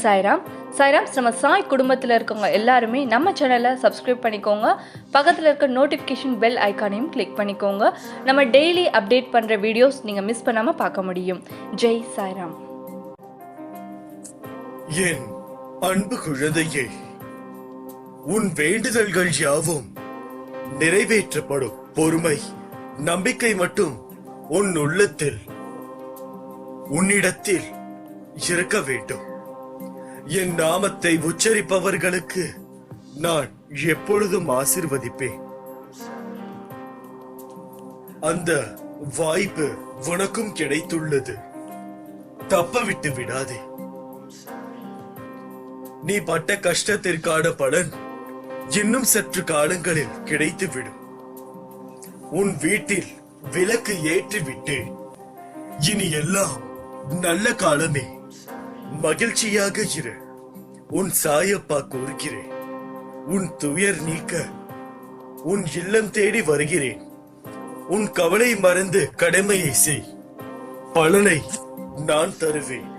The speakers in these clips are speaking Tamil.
சாய்ராம். சாய்ராம், நம்ம சாய் குடும்பத்தில் இருக்கவங்க எல்லாருமே நம்ம சேனலை சப்ஸ்கிரைப் பண்ணிக்கோங்க. பக்கத்தில் இருக்க நோட்டிஃபிகேஷன் பெல் ஐக்கானையும் கிளிக் பண்ணிக்கோங்க. நம்ம டெய்லி அப்டேட் பண்ணுற வீடியோஸ் நீங்கள் மிஸ் பண்ணாமல் பார்க்க முடியும். ஜெய் சாய்ராம். என் அன்பு குழந்தையே, உன் வேண்டுதல்கள் யாவும் நிறைவேற்றப்படும். பொறுமை, நம்பிக்கை மட்டும் உன் உள்ளத்தில், உன்னிடத்தில் இருக்க வேண்டும். என் நாமத்தை உச்சரிப்பவர்களுக்கு நான் எப்பொழுதும் ஆசீர்வதிப்பேன். அந்த வாய்ப்பு உனக்கும் கிடைத்துள்ளது. தப்பவிட்டு விடாதே. நீ பட்ட கஷ்டத்திற்கான பலன் இன்னும் சற்று காலங்களில் கிடைத்துவிடும். உன் வீட்டில் விளக்கு ஏற்றிவிட்டு இனி எல்லாம் நல்ல காலமே. மகிழ்ச்சியாக இரு. உன் சாயப்பா கூறுகிறேன். உன் துயர் நீக்க உன் இல்லம் தேடி வருகிறேன். உன் கவலை மறந்து கடமையை செய். பலனை நான் தருவேன்.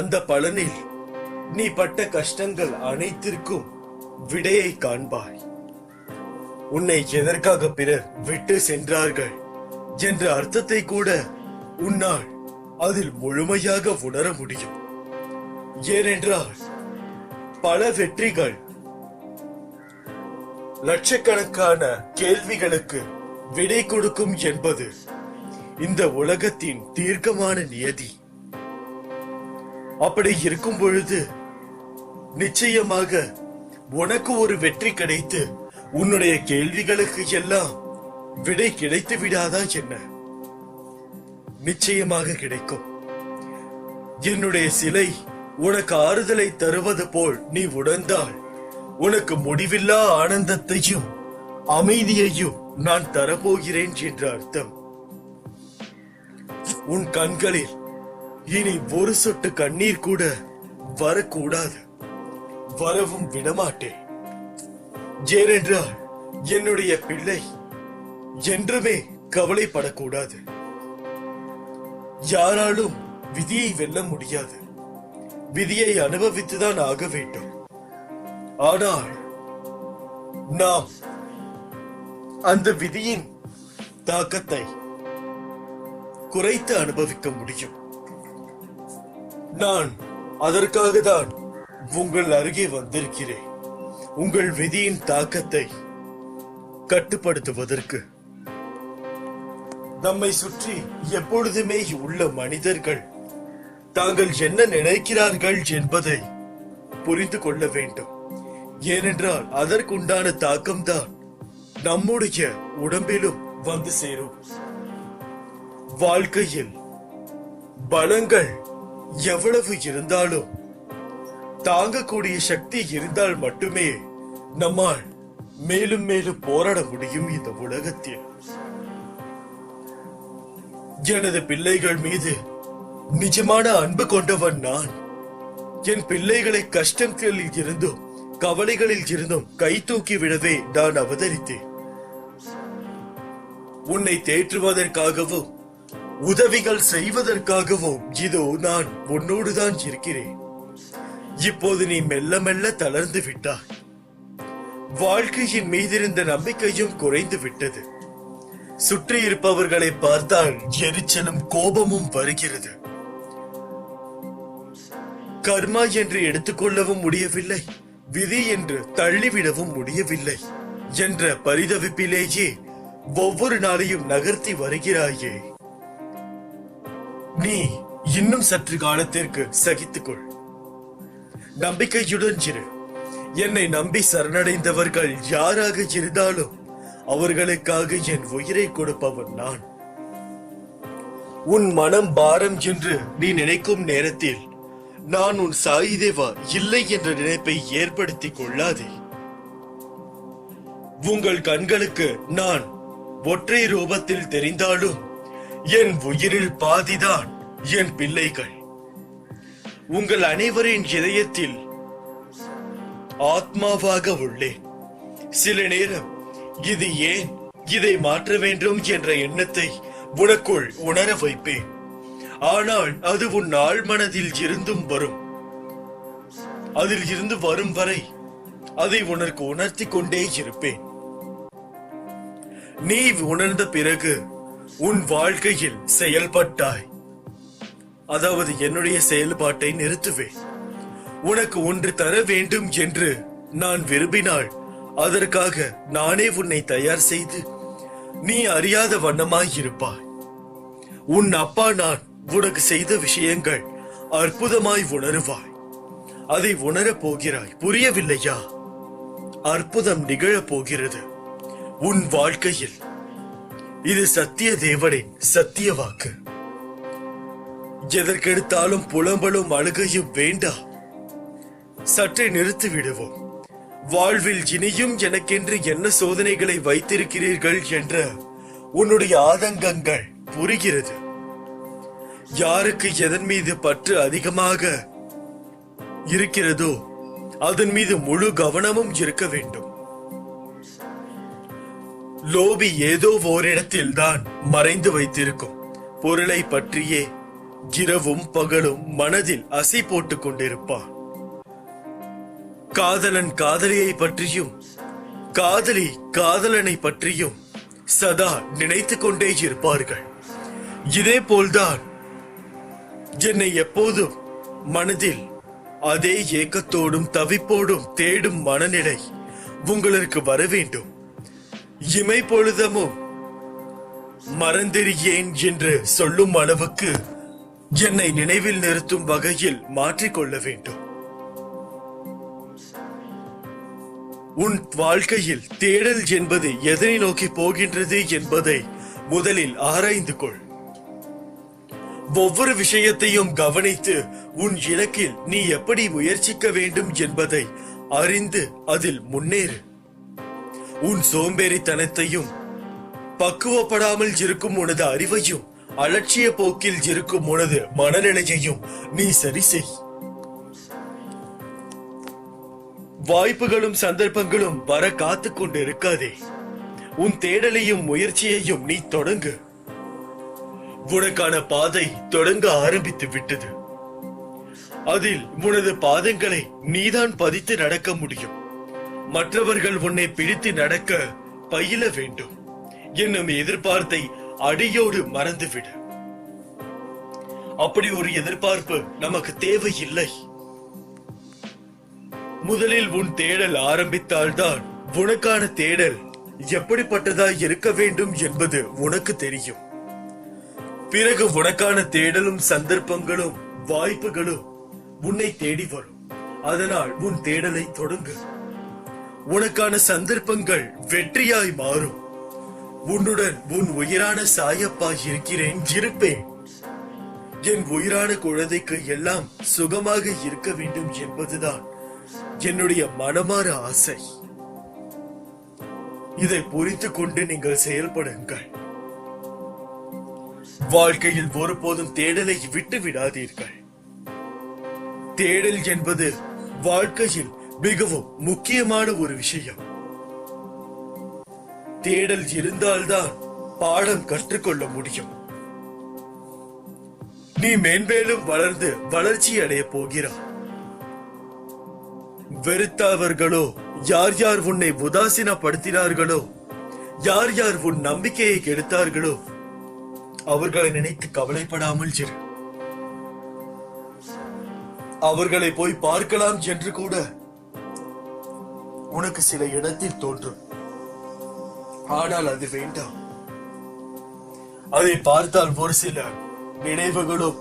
அந்த பலனில் நீ பட்ட கஷ்டங்கள் அனைத்திற்கும் விடையை காண்பாய். உன்னை எதற்காக பிறர் விட்டு சென்றார்கள் என்ற அர்த்தத்தை கூட உன்னால் அதில் முழுமையாக உணர முடியும். ஏனென்றால் பல வெற்றிகள் லட்சக்கணக்கான கேள்விகளுக்கு விடை கொடுக்கும் என்பது இந்த உலகத்தின் தீர்க்கமான நியதி. அப்படி இருக்கும் பொழுது நிச்சயமாக உனக்கு ஒரு வெற்றி கிடைத்து உன்னுடைய கேள்விகளுக்கு எல்லாம் விடை கிடைத்து விடாதா என்ன? நிச்சயமாக கிடைக்கும். என்னுடைய சிலை உனக்கு ஆறுதலை தருவது போல் நீ உணர்ந்தால் உனக்கு முடிவில்லா ஆனந்தத்தையும் அமைதியையும் நான் தரப்போகிறேன் என்ற அர்த்தம். உன் கண்களில் இனி ஒரு சொட்டு கண்ணீர் கூட வரக்கூடாது. வரவும் விடமாட்டேன். ஏனென்றால் என்னுடைய பிள்ளை என்றுமே கவலைப்படக்கூடாது. யாராலும் விதியை வெல்ல முடியாது. விதியை அனுபவித்துதான் ஆக வேண்டும். ஆனால் நாம் அந்த விதியின் தாக்கத்தை குறைத்து அனுபவிக்க முடியும். நான் அதற்காக தான் உங்கள் அருகே வந்திருக்கிறேன். உங்கள் விதியின் தாக்கத்தை கட்டுப்படுத்துவதற்கு. நம்மை சுற்றி எப்பொழுதுமே உள்ள மனிதர்கள் தாங்கள் என்ன நினைக்கிறார்கள் என்பதை புரிந்து கொள்ள வேண்டும். ஏனென்றால் அதற்குண்டான தாக்கம்தான் நம்முடைய உடம்பிலும் வந்து சேரும். வாழ்க்கையில் பலங்கள் எவ்வளவு இருந்தாலும் தாங்கக்கூடிய சக்தி இருந்தால் மட்டுமே நம்மால் மேலும் மேலும் போராட முடியும் இந்த உலகத்தில். எனது பிள்ளைகள் மீது நிஜமான அன்பு கொண்டவன் நான். என் பிள்ளைகளை கஷ்டங்களில் இருந்தும் கவலைகளில் இருந்தும் கை தூக்கி விடவே நான் அவதரித்தேன். உன்னை தேற்றுவதற்காகவும் உதவிகள் செய்வதற்காகவும் இதோ நான் உன்னோடுதான் இருக்கிறேன். இப்போது நீ மெல்ல மெல்ல தளர்ந்து விட்டாய். வாழ்க்கையின் மீதிருந்த நம்பிக்கையும் குறைந்து விட்டது. சுற்றி இருப்பவர்களை பார்த்தால் எரிச்சலும் கோபமும் வருகிறது. கர்மா என்று எடுத்துக்கொள்ளவும் முடியவில்லை, விதி என்று தள்ளிவிடவும் முடியவில்லை என்ற பரிதவிப்பிலேயே ஒவ்வொரு நாளையும் நகர்த்தி வருகிறாயே. நீ இன்னும் சற்று காலத்திற்கு சகித்துக்கொள். நம்பிக்கையுடன் இரு. என்னை நம்பி சரணடைந்தவர்கள் யாராக இருந்தாலும் அவர்களுக்காக என் உயிரை கொடுப்பவன் நான். உன் மனம் பாரம் என்று நீ நினைக்கும் நேரத்தில் நான் உன் சாய் தேவா இல்லை என்ற நினைப்பை ஏற்படுத்திக் கொள்ளாதே. உங்கள் கண்களுக்கு நான் ஒற்றை ரூபத்தில் தெரிந்தாலும் என் உயிரில் பாதிதான் என் பிள்ளைகள். உங்கள் அனைவரின் இதயத்தில் ஆத்மாவாக உள்ளேன். சில நேரம் இது ஏன் இதை மாற்ற வேண்டும் என்ற எண்ணத்தை உனக்குள் உணர வைப்பேன். ஆனால் அது உன் ஆழ் மனதில் இருந்தும் வரும். அதில் இருந்து வரும் வரை அதை உனக்கு உணர்த்தி கொண்டே இருப்பேன். நீ உணர்ந்த பிறகு உன் வாழ்க்கையில் செயல்பட்டாய், அதாவது என்னுடைய செயல்பாட்டை நிறுத்துவேன். உனக்கு ஒன்று தர வேண்டும் என்று நான் விரும்பினால் அதற்காக நானே உன்னை தயார் செய்து நீ அறியாத வண்ணமாய் இருப்பாய். உன் அப்பா நான் உனக்கு செய்த விஷயங்கள் அற்புதமாய் உணருவாய். அதை உணரப் போகிறாய். புரியவில்லையா? அற்புதம் நிகழப் போகிறது உன் வாழ்க்கையில். இது சத்திய தேவனின் சத்திய வாக்கு. எதற்கெடுத்தாலும் புலம்பலும் அழுகையும் வேண்டாம். சற்றே நிறுத்தி விடுவோம். வாழ்வில் இனியும் எனக்கென்று என்ன சோதனைகளை வைத்திருக்கிறீர்கள் என்ற உன்னுடைய ஆதங்கங்கள் புரிகிறது. யாருக்கு எதன் மீது பற்று அதிகமாக இருக்கிறதோ அதன் மீது முழு கவனமும் இருக்க வேண்டும். லோபி ஏதோ ஓரிடத்தில் தான் மறைந்து வைத்திருக்கும் பொருளை பற்றியே இரவும் பகலும் மனதில் அசை போட்டுக் கொண்டிருப்பான். காதலன் காதலியை பற்றியும் காதலி காதலனை பற்றியும் சதா நினைத்துக் கொண்டே இருப்பார்கள். இதே போல்தான் என்னை எப்போதும் மனதில் அதே ஏக்கத்தோடும் தவிப்போடும் தேடும் மனநிலை உங்களுக்கு வர வேண்டும். இமை பொழுதமும் மறந்தெறியேன் என்று சொல்லும் அளவுக்கு என்னை நினைவில் நிறுத்தும் வகையில் மாற்றிக்கொள்ள வேண்டும். உன் வாழ்க்கையில் தேடல் என்பது எதனை நோக்கி போகின்றது என்பதை முதலில் ஆராய்ந்து கொள். ஒவ்வொரு விஷயத்தையும் கவனித்து உன் இலக்கில் நீ எப்படி முயற்சிக்க வேண்டும் என்பதை அறிந்து அதில் முன்னேறு. உன் சோம்பேறித்தனத்தையும் பக்குவப்படாமல் இருக்கும் உனது அறிவையும் அலட்சிய போக்கில் இருக்கும் உனது மனநிலையையும் நீ சரி செய். வாய்ப்புகளும் சந்தர்ப்பங்களும் வர காத்துக் கொண்டு இருக்காதே. உன் தேடலையும் முயற்சியையும் நீ தொடங்கு. உனக்கான பாதை தொடங்க ஆரம்பித்து விட்டது. அதில் உனது பாதங்களை நீதான் பதித்து நடக்க முடியும். மற்றவர்கள் உன்னை பிடித்து நடக்க பயில வேண்டும் என்னும் எதிர்பார்த்தை அடியோடு மறந்துவிடு. அப்படி ஒரு எதிர்பார்ப்பு நமக்கு தேவையில்லை. முதலில் உன் தேடல் ஆரம்பித்தால்தான் உனக்கான தேடல் எப்படிப்பட்டதாய் இருக்க வேண்டும் என்பது உனக்கு தெரியும். பிறகு உனக்கான தேடலும் சந்தர்ப்பங்களும் வாய்ப்புகளும் உன்னை தேடி வரும். அதனால் உன் தேடலை தொடங்கு. உனக்கான சந்தர்ப்பங்கள் வெற்றியாய் மாறும். உன்னுடன் உன் உயிரான சாயப்பாய் இருக்கிறேன், இருப்பேன். என் உயிரான குழந்தைக்கு எல்லாம் சுகமாக இருக்க வேண்டும் என்பதுதான் என்னுடைய மனமார ஆசை. இதை புரிந்து கொண்டு நீங்கள் செயல்படுங்கள். வாழ்க்கையில் ஒருபோதும் தேடலை விட்டு விடாதீர்கள். தேடல் என்பது வாழ்க்கையில் மிகவும் முக்கியமான ஒரு விஷயம். தேடல் இருந்தால்தான் பாடம் கற்றுக்கொள்ள முடியும். நீ மேன்மேலும் வளர்ந்து வளர்ச்சி அடைய போகிறாய். வெறுத்தவர்களோ, யார் யார் உன்னை உதாசீனப்படுத்தினார்களோ, யார் யார் உன் நம்பிக்கையை கெடுத்தார்களோ அவர்களை நினைத்து கவலைப்படாமல் இரு. அவர்களை போய் பார்க்கலாம் என்று கூட உனக்கு சில இடத்தில் தோன்றும். ஆனால் அது வேண்டாம். அதை பார்த்தால் ஒரு சில நினைவுகளும்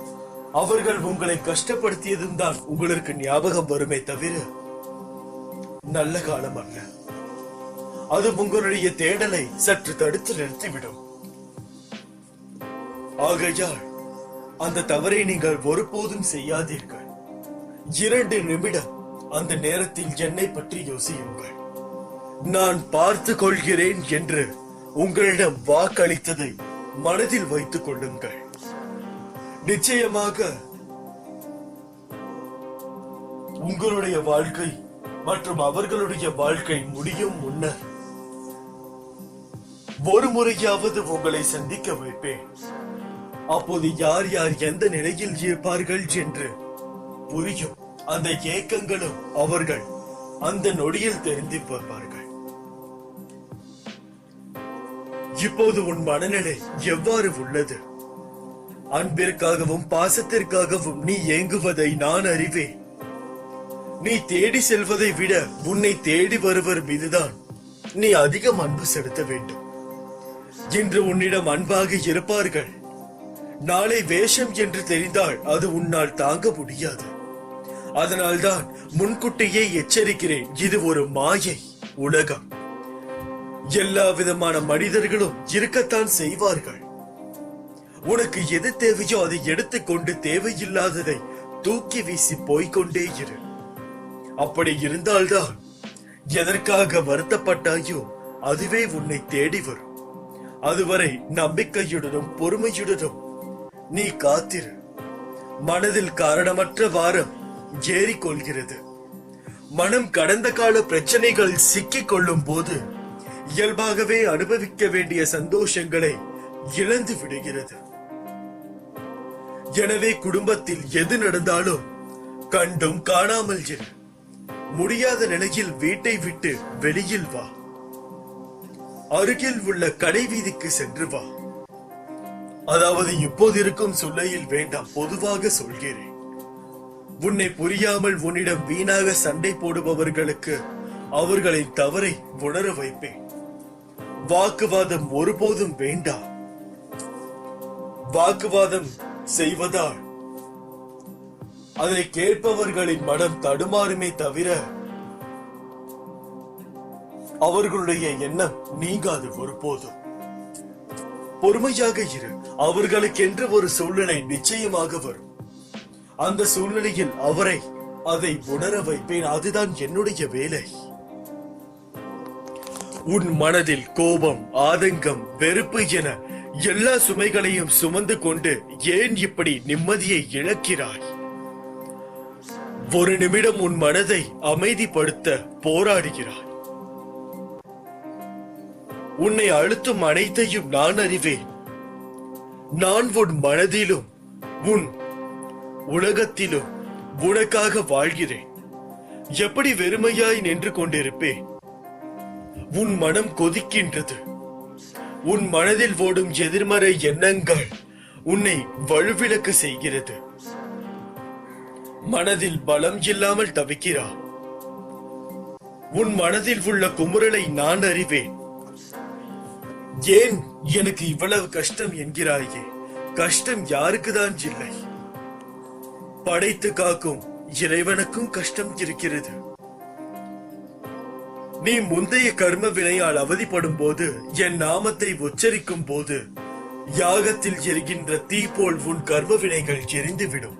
அவர்கள் உங்களை கஷ்டப்படுத்தியதும் தான் உங்களுக்கு ஞாபகம் வருமே தவிர நல்ல காலம் அல்ல. அது உங்களுடைய தேடலை சற்று தடுத்து நிறுத்திவிடும். ஆகையால் அந்த தவறை நீங்கள் ஒருபோதும் செய்யாதீர்கள். 2 நிமிடம் அந்த நேரத்தில் என்னை பற்றி யோசியுங்கள். நான் பார்த்து கொள்கிறேன் என்று உங்களிடம் வாக்களித்ததை மனதில் வைத்துக் கொள்ளுங்கள். நிச்சயமாக உங்களுடைய வாழ்க்கை மற்றும் அவர்களுடைய வாழ்க்கை முடியும் முன்னர் ஒரு முறையாவது உங்களை சந்திக்க வைப்பேன். அப்போது யார் யார் எந்த நிலையில் இருப்பார்கள் என்று புரியும். அந்த ஏக்கங்களும் அவர்கள் அந்த நொடியில் தெரிந்து பார்ப்பார்கள். இப்போது உன் மனநிலை எவ்வாறு உள்ளது? அன்பிற்காகவும் பாசத்திற்காகவும் நீ ஏங்குவதை நான் அறிவேன். நீ தேடி செல்வதை விட உன்னை தேடி வருவர் மீதுதான் நீ அதிகம் அன்பு செலுத்த வேண்டும். இன்று உன்னிடம் அன்பாக இருப்பார்கள், நாளை வேஷம் என்று தெரிந்தால் அது உன்னால் தாங்க முடியாது. அதனால்தான் முன்கூட்டியே எச்சரிக்கிறேன், இது ஒரு மாயை உலகம். எல்லா விதமான மனிதர்களும் இருக்கத்தான் செய்வார்கள். உனக்கு எது தேவையோ அதை எடுத்துக்கொண்டு தேவையில்லாததை தூக்கி வீசி போய்கொண்டே இரு. அப்படி இருந்தால்தான் எதற்காக வருத்தப்பட்டாயோ அதுவே உன்னை தேடி வரும். அதுவரை நம்பிக்கையுடனும் பொறுமையுடனும் நீ காத்திரு. மனதில் காரணமற்ற வாரம் ஏறிக்கொள்கிறது. மனம் கடந்த கால பிரச்சனைகள் சிக்கிக் கொள்ளும் போது இயல்பாகவே அனுபவிக்க வேண்டிய சந்தோஷங்களை இழந்து விடுகிறது. எனவே குடும்பத்தில் எது நடந்தாலும் கண்டும் காணாமல் இரு. முடியாத நிலையில் வீட்டை விட்டு வெளியில் வா. அருகில் உள்ள கடை வீதிக்கு சென்று வா. அதாவது இப்போது இருக்கும் சொல்லையில் வேண்டாம், பொதுவாக சொல்கிறேன். உன்னை புரியாமல் உன்னிடம் வீணாக சண்டை போடுபவர்களுக்கு அவர்களின் தவறை உணர வைப்பேன். வாக்குவாதம் ஒருபோதும் வேண்டாம். வாக்குவாதம் செய்வதால் அதை கேட்பவர்களின் மனம் தடுமாறுமே தவிர அவர்களுடைய எண்ணம் நீங்காது ஒருபோதும். பொறுமையாக இரு. அவர்களுக்கென்று ஒரு சூழ்நிலை நிச்சயமாக வரும். அந்த சூழ்நிலையில் அவரை அதை உணர வைப்பேன். அதுதான் என்னுடைய வேலை. உன் மனதில் கோபம், ஆதங்கம், வெறுப்பு என எல்லா சுமைகளையும் சுமந்து கொண்டு ஏன் இப்படி நிம்மதியை இழக்கிறாய்? ஒரு நிமிடம் உன் மனதை அமைதிப்படுத்த போராடுகிறாய். உன்னை அழுத்தும் அனைத்தையும் நான் அறிவேன். நான் உன் மனதிலும் உன் உலகத்திலும் உனக்காக வாழ்கிறேன். எப்படி வெறுமையாய் நின்று கொண்டிருப்பேன்? உன் மனம் கொதிக்கின்றது. உன் மனதில் ஓடும் எதிர்மறை எண்ணங்கள் உன்னை வலுவிழக்க செய்கிறது. மனதில் பலம் இல்லாமல் தவிக்கிறாய். உன் மனதில் உள்ள குமுறலை நான் அறிவேன். ஏன் எனக்கு இவ்வளவு கஷ்டம் என்கிறாயே? கஷ்டம் யாருக்குதான் இல்லை? படைத்து காக்கும் இறைவனுக்கும் கஷ்டம் இருக்கிறது. நீ முந்தைய கர்ம வினையால் அவதிப்படும் போது, என் நாமத்தை உச்சரிக்கும் போது யாகத்தில் எரிகின்ற தீ போல் உன் கர்ம வினைகள் எரிந்துவிடும்.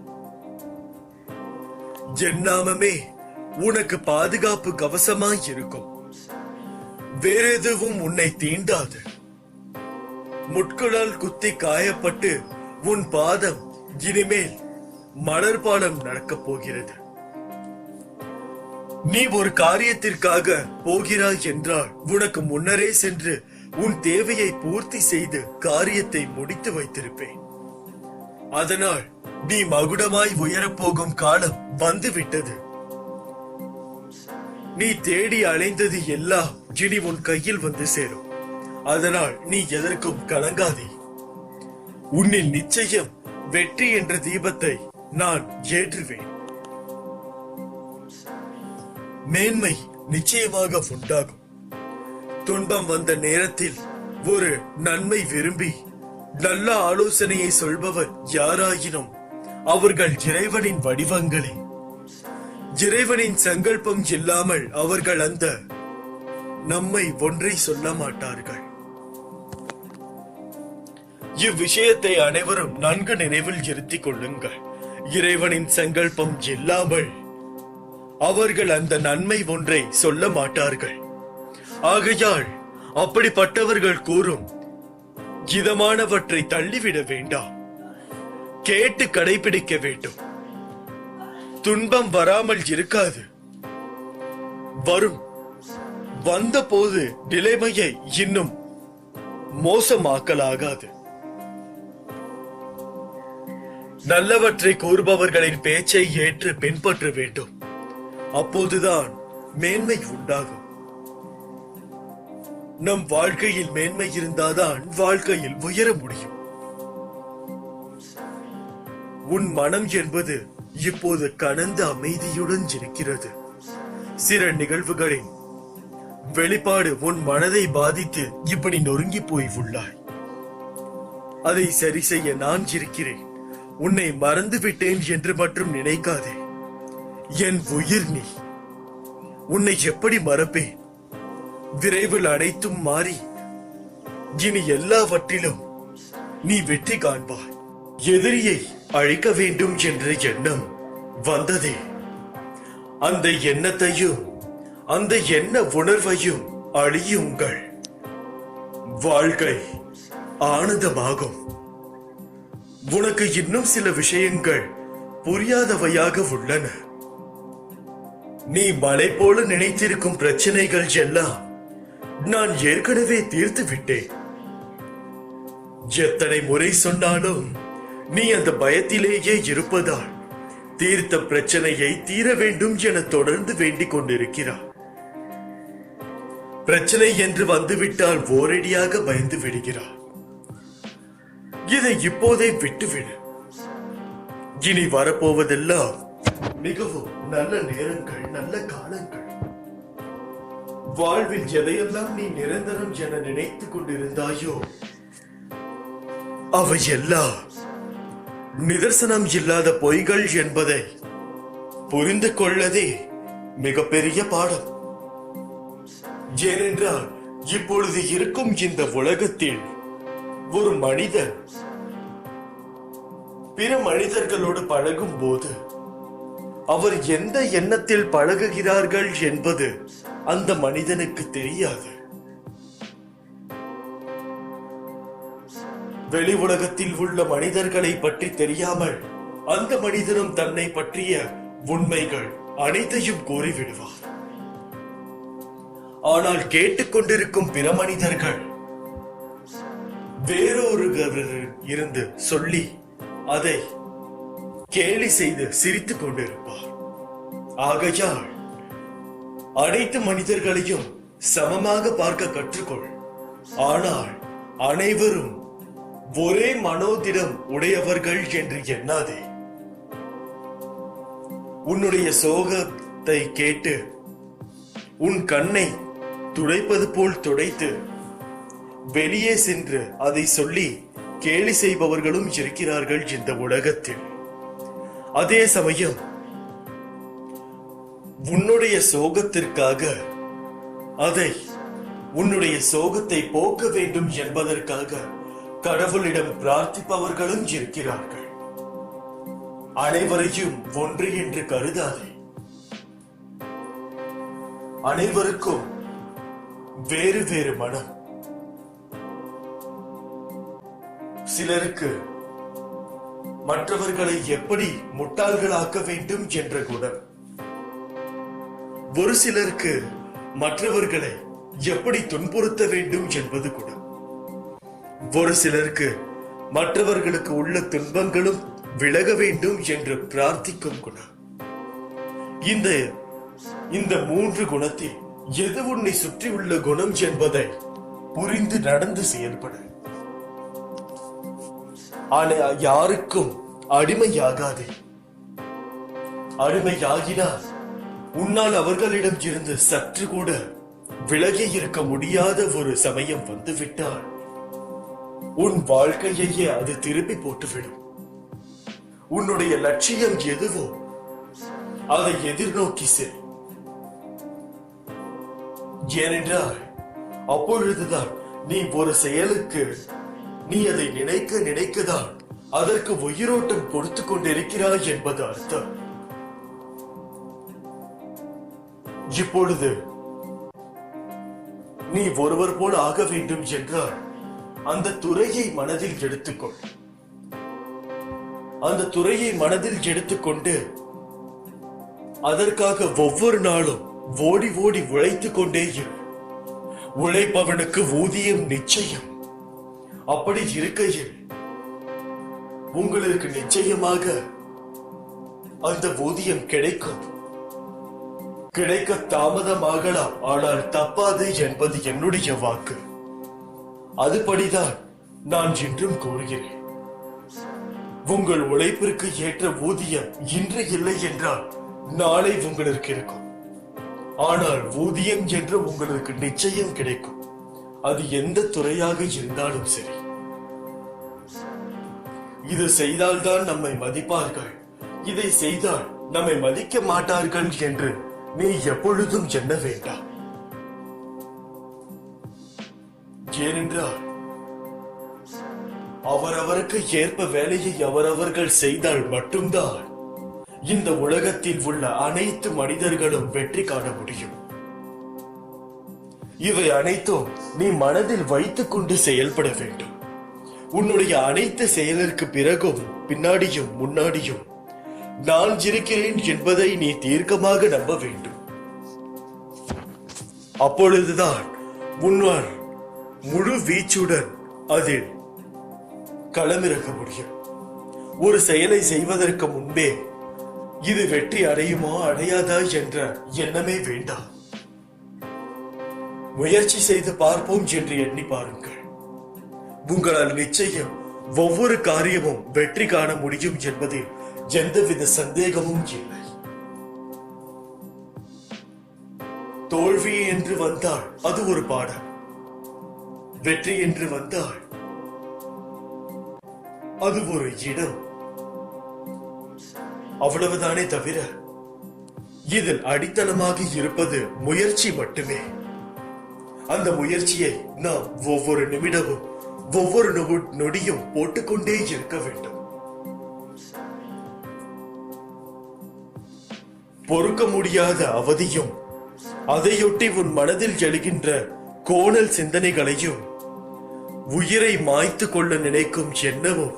என் நாமமே உனக்கு பாதுகாப்பு கவசமாய் இருக்கும். வேற எதுவும் உன்னை தீண்டாது. முட்களால் குத்தி காயப்பட்டு உன் பாதம் இனிமேல் மலர்பாலம் நடக்கப் போகிறது. நீ ஒரு காரியத்திற்காக போகிறாய் என்றால் உனக்கு முன்னரே சென்று உன் தேவையை பூர்த்தி செய்து காரியத்தை முடித்து வைத்திருப்பேன். அதனால் நீ மகுடமாய் உயரப்போகும் காலம் வந்துவிட்டது. நீ தேடி அலைந்தது எல்லாம் இனி உன் கையில் வந்து சேரும். அதனால் நீ எதற்கும் கலங்காதே. உன்னில் நிச்சயம் வெற்றி என்ற தீபத்தை நான் ஏற்றுவேன். மேன்மை நிச்சயமாக உண்டாகும். துன்பம் வந்த நேரத்தில் ஒரு நன்மை விரும்பி நல்ல ஆலோசனையை சொல்பவர் யாராயினும் அவர்கள் இறைவனின் வடிவங்களே. இறைவனின் சங்கல்பம் இல்லாமல் அவர்கள் அந்த நம்மை ஒன்றை சொல்ல மாட்டார்கள். இவ்விஷயத்தை அனைவரும் நன்கு நினைவில் இருத்திக் கொள்ளுங்கள். இறைவனின் சங்கல்பம் இல்லாமல் அவர்கள் அந்த நன்மை ஒன்றை சொல்ல மாட்டார்கள். ஆகையால் அப்படிப்பட்டவர்கள் கூறும் இதமானவற்றை தள்ளிவிட வேண்டாம், கேட்டு கடைபிடிக்க வேண்டும். துன்பம் வராமல் இருக்காது, வரும். வந்த போது நிலைமையை இன்னும் மோசமாக்கலாகாது. நல்லவற்றை கூறுபவர்களின் பேச்சை ஏற்று பின்பற்ற வேண்டும். அப்போதுதான் மேன்மை உண்டாகும். நம் வாழ்க்கையில் மேன்மை இருந்தால்தான் வாழ்க்கையில் உயர முடியும். உன் மனம் என்பது இப்போது கனந்த அமைதியுடன் இருக்கிறது. சில நிகழ்வுகளின் வெளிப்பாடு உன் மனதை பாதித்து இப்படி நொறுங்கி போய் உள்ளாய். அதை சரி செய்ய நான் இருக்கிறேன். உன்னை மறந்து விட்டேன் என்று மட்டும் நினைக்காதே. என் உயிர் நீ. உன்னை எப்படி மறப்பேன்? விரைவில் அனைத்தும் மாறி இனி எல்லாவற்றிலும் நீ வெற்றி காண்பாய். எதிரியை அழிக்க வேண்டும் என்ற எண்ணம் வந்ததே, அந்த எண்ணத்தையும் அந்த எண்ண உணர்வையும் அழியுங்கள். வாழ்க்கை ஆனந்தமாகும். உனக்கு இன்னும் சில விஷயங்கள் புரியாதவையாக உள்ளன. நீ மலை போல நினைத்திருக்கும் பிரச்சனைகள் எல்லாம் நான் ஏற்கனவே தீர்த்து விட்டேன். எத்தனை முறை சொன்னாலும் நீ அந்த பயத்திலேயே இருப்பதால் தீர்த்த பிரச்சனையை தீர வேண்டும் என தொடர்ந்து வேண்டிக் கொண்டிருக்கிறார். பிரச்சனை என்று வந்துவிட்டால் ஓரடியாக பயந்து விடுகிறார். இதை இப்போதே விட்டுவிடு. இனி வரப்போவதெல்லாம் மிகவும் நல்ல நேரங்கள், நல்ல காலங்கள். வாழ்வில் எதையெல்லாம் நீ நிரந்தரம் என நினைத்துக் கொண்டிருந்தாயோ அவையெல்லாம் நிதர்சனம் இல்லாத பொய்கள் என்பதை புரிந்து கொள்ளதே மிகப்பெரிய பாடம். ஏனென்றால் இப்பொழுது இருக்கும் இந்த உலகத்தில் ஒரு மனிதன் பிற மனிதர்களோடு பழகும் போது அவர் எந்த எண்ணத்தில் பழகுகிறார்கள் என்பது அந்த மனிதனுக்கு தெரியாது. வெளி உலகத்தில் உள்ள மனிதர்களை பற்றி தெரியாமல் அந்த மனிதனும் தன்னை பற்றிய உண்மைகள் அனைத்தையும் கூறிவிடுவார். ஆனால் கேட்டுக்கொண்டிருக்கும் பிற மனிதர்கள் வேறொரு இருந்து சொல்லி அதை கேலி செய்து சிரித்துக் கொண்டிருப்பார். ஆகையால் அனைத்து மனிதர்களையும் சமமாக பார்க்க கற்றுக்கொள். ஆனால் அனைவரும் ஒரே மனோதிடம் உடையவர்கள் என்று எண்ணாதே. உன்னுடைய சோகத்தை கேட்டு உன் கண்ணை துடைப்பது போல் துடைத்து வெளியே சென்று அதை சொல்லி கேலி செய்பவர்களும் இருக்கிறார்கள் இந்த உலகத்தில். அதே சமயம் உன்னுடைய சோகத்திற்காக உன்னுடைய சோகத்தை போக்க வேண்டும் என்பதற்காக கடவுளிடம் பிரார்த்திப்பவர்களும் இருக்கிறார்கள். அனைவரையும் ஒன்று என்று கருதாதே. அனைவருக்கும் வேறு வேறு மனம். சிலருக்கு மற்றவர்களை எப்படி முட்டாள்களாக்க வேண்டும் என்ற குணம். ஒரு சிலருக்கு மற்றவர்களை எப்படி துன்புறுத்த வேண்டும் என்பது குணம். ஒரு சிலருக்கு மற்றவர்களுக்கு உள்ள துன்பங்களும் விலக வேண்டும் என்று பிரார்த்திக்கும் குணம். இந்த மூன்று குணத்தில் எது உன்னை சுற்றியுள்ள குணம் என்பதை புரிந்து நடந்து செயல்பட. ஆனால் யாருக்கும் அடிமையாகாதே. அடிமையாகினால் உன்னால் அவர்களிடம் இருந்து சற்று கூட விலகி இருக்க முடியாத ஒரு சமயம் வந்துவிட்டால் உன் வாழ்க்கையையே அது திருப்பி போட்டுவிடும். உன்னுடைய லட்சியம் எதுவோ அதை எதிர்நோக்கி செல். ஏனென்றால் அப்பொழுதுதான் நீ ஒரு செயலுக்கு நீ அதை நினைக்கதான் அதற்கு உயிரோட்டம் கொடுத்து கொண்டிருக்கிறாய் என்பது அர்த்தம். இப்பொழுது நீ ஒருவர் போல் ஆக வேண்டும் என்றால் அந்த துறையை மனதில் எடுத்துக்கொள். அந்த துறையை மனதில் எடுத்துக்கொண்டு அதற்காக ஒவ்வொரு நாளும் ஓடி ஓடி உழைத்துக் கொண்டே இரு. உழைப்பவனுக்கு ஊதியம் நிச்சயம். அப்படி இருக்கையில் உங்களுக்கு நிச்சயமாக அந்த ஊதியம் கிடைக்கும். கிடைக்க தாமதமாகலாம், ஆனால் தப்பாது என்பது என்னுடைய வாக்கு. அதுபடிதான் நான் இன்றும் கூறுகிறேன். உங்கள் உழைப்பிற்கு ஏற்ற ஊதியம் இன்று இல்லை என்றால் நாளை உங்களுக்கு இருக்கும். ஆனால் ஊதியம் என்று உங்களுக்கு நிச்சயம் கிடைக்கும். அது எந்த துறையாக இருந்தாலும் சரி. இது செய்தால்தான் நம்மை மதிப்பார்கள், இதை செய்தால் நம்மை மதிக்க மாட்டார்கள் என்று நீ எப்பொழுதும் எண்ண வேண்டாம். ஏனென்றால் அவரவருக்கு ஏற்ப வேலையை அவரவர்கள் செய்தால் மட்டும்தான் இந்த உலகத்தில் உள்ள அனைத்து மனிதர்களும் வெற்றி காண முடியும். இவை அனைத்தும் நீ மனதில் வைத்துக் கொண்டு செயல்பட வேண்டும். உன்னுடைய அனைத்து செயலிற்கு பிறகும் பின்னாடியும் முன்னாடியும் நான் இருக்கிறேன் என்பதை நீ தீர்க்கமாக நம்ப வேண்டும். அப்பொழுதுதான் உன்னால் முழு வீச்சுடன் அதில் களமிறக்க முடியும். ஒரு செயலை செய்வதற்கு முன்பே இது வெற்றி அடையுமா அடையாதா என்ற எண்ணமே வேண்டாம். முயற்சி செய்து பார்ப்போம் என்று எண்ணி பாருங்கள். உங்களால் நிச்சயம் ஒவ்வொரு காரியமும் வெற்றி காண முடியும் என்பதில் எந்தவித சந்தேகமும் இல்லை. தோல்வி என்று வந்தால் அது ஒரு பாடம், வெற்றி என்று வந்தால் அது ஒரு இடம். அவ்வளவுதானே தவிர இதில் அடித்தளமாக இருப்பது முயற்சி மட்டுமே. அந்த முயற்சியை நாம் ஒவ்வொரு நிமிடமும் ஒவ்வொரு நொடியும் போட்டுக்கொண்டே இருக்க வேண்டும். பொறுக்க முடியாத அவதியும் அதையொட்டி உன் மனதில் எழுகின்ற கோணல் சிந்தனைகளையும் உயிரை மாய்த்து கொள்ள நினைக்கும் எண்ணமும்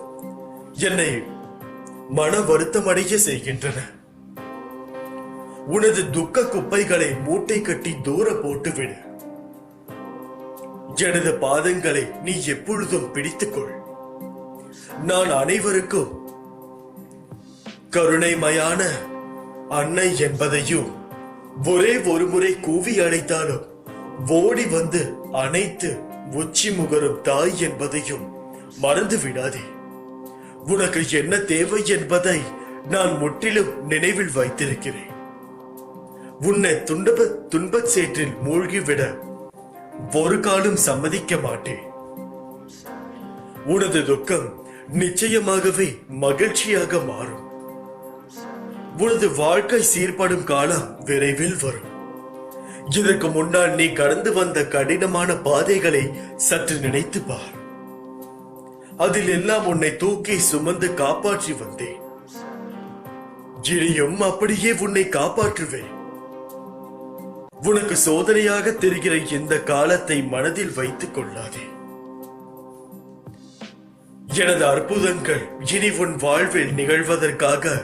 என்னை மன வருத்தமடைய செய்கின்றன. உனது துக்க குப்பைகளை மூட்டை கட்டி தூர போட்டுவிடு. எனது பாதங்களை நீ எப்பொழுதும் பிடித்துக்கொள். நான் அனைவருக்கும் கருணைமயான அன்னை என்பதையும், ஒரே ஒரு முறை கூவி அழைத்தாலும் ஓடி வந்து அனைத்து உச்சி முகரும் தாய் என்பதையும் மறந்து விடாதே. உனக்கு என்ன தேவை என்பதை நான் முற்றிலும் நினைவில் வைத்திருக்கிறேன். உன்னை துன்பச் சேற்றில் மூழ்கிவிட ஒரு காலம் சம்மதிக்க மாட்டேன். உனது துக்கம் நிச்சயமாகவே மகிழ்ச்சியாக மாறும். உனது வாழ்க்கை சீர்படும் காலம் விரைவில் வரும். இதற்கு முன்னால் நீ கடந்து வந்த கடினமான பாதைகளை சற்று நினைத்து பார். அதில் எல்லாம் உன்னை தூக்கி சுமந்து காப்பாற்றி வந்தேன். இனியும் அப்படியே உன்னை காப்பாற்றுவேன். உனக்கு சோதனையாக தெரிகிற இந்த காலத்தை மனதில் வைத்துக் கொள்ளாதே. எனது அற்புதங்கள் இனி உன் வாழ்வில் நிகழ்வதற்காக